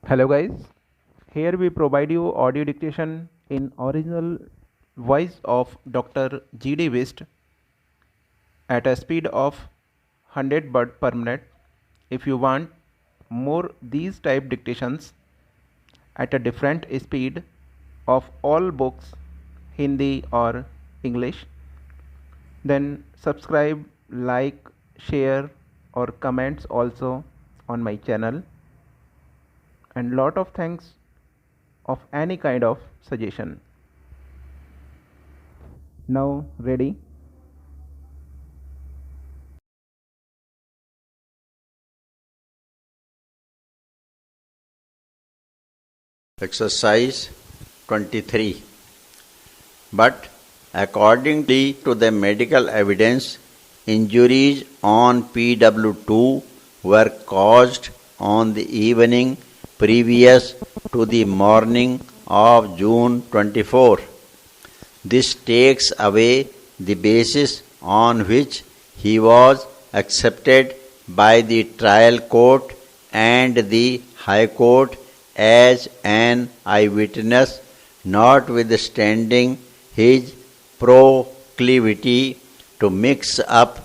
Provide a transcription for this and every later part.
Hello guys, here we provide you audio dictation in original voice of Dr. G.D. Wist at a speed of 100 word per minute. If you want more these type dictations at a different speed of all books, Hindi or English, then subscribe, like, share or comments also on my channel, and lot of thanks of any kind of suggestion. Now ready? Exercise 23. But according to the medical evidence, injuries on PW2 were caused on the evening previous to the morning of June 24. This takes away the basis on which he was accepted by the trial court and the High Court as an eyewitness, notwithstanding his proclivity to mix up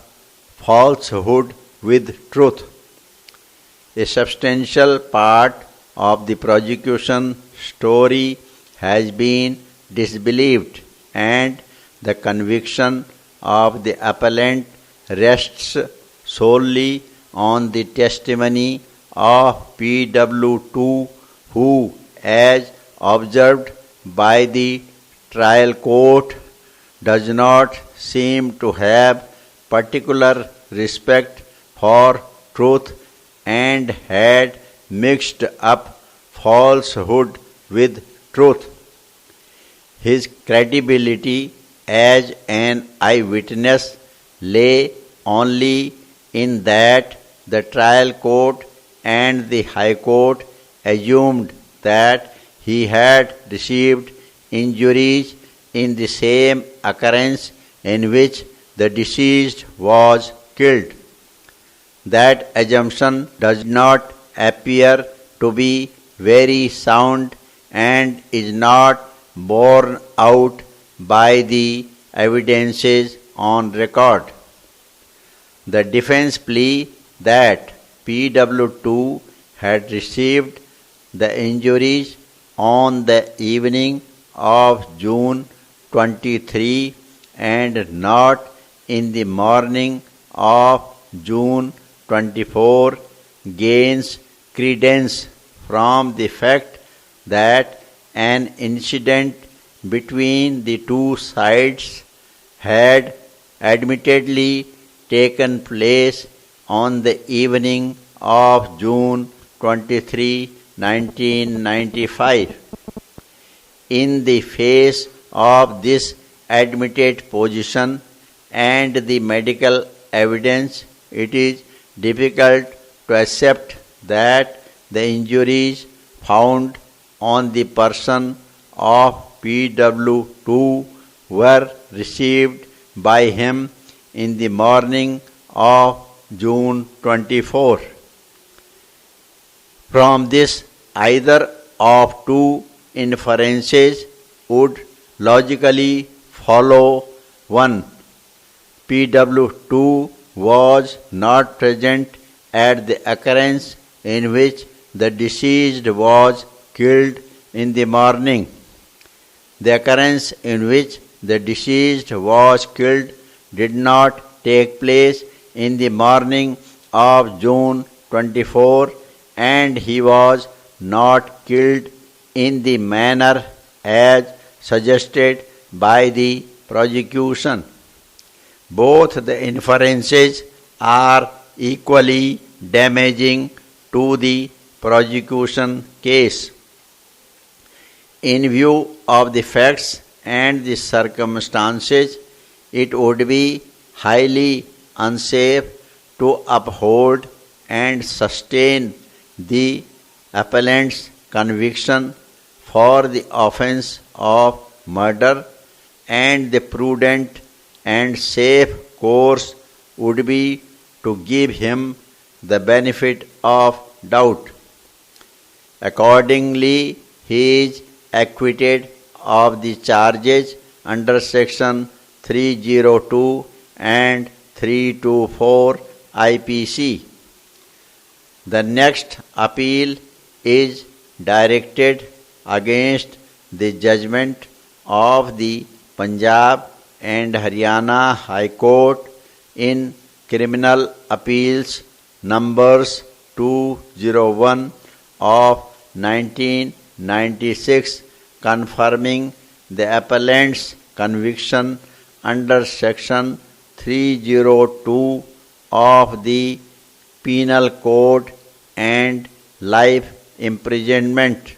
falsehood with truth. A substantial part of the prosecution story has been disbelieved, and the conviction of the appellant rests solely on the testimony of PW2, who, as observed by the trial court, does not seem to have particular respect for truth and had mixed up falsehood with truth. His credibility as an eyewitness lay only in that the trial court and the High Court assumed that he had received injuries in the same occurrence in which the deceased was killed. That assumption does not appear to be very sound and is not borne out by the evidences on record. The defense plea that PW2 had received the injuries on the evening of June 23 and not in the morning of June 24 gains credence from the fact that an incident between the two sides had admittedly taken place on the evening of June 23, 1995. In the face of this admitted position and the medical evidence, it is difficult to accept that the injuries found on the person of PW2 were received by him in the morning of June 24. From this, either of two inferences would logically follow. 1. PW2 was not present at the occurrence in which the deceased was killed in the morning. The occurrence in which the deceased was killed did not take place in the morning of June 24, and he was not killed in the manner as suggested by the prosecution. Both the inferences are equally damaging to the prosecution case. In view of the facts and the circumstances, it would be highly unsafe to uphold and sustain the appellant's conviction for the offense of murder, and the prudent and safe course would be to give him the benefit of doubt. Accordingly, he is acquitted of the charges under section 302 and 324 IPC. The next appeal is directed against the judgment of the Punjab and Haryana High Court in Criminal Appeals numbers 201 of 1996, confirming the appellant's conviction under section 302 of the Penal Code and life imprisonment.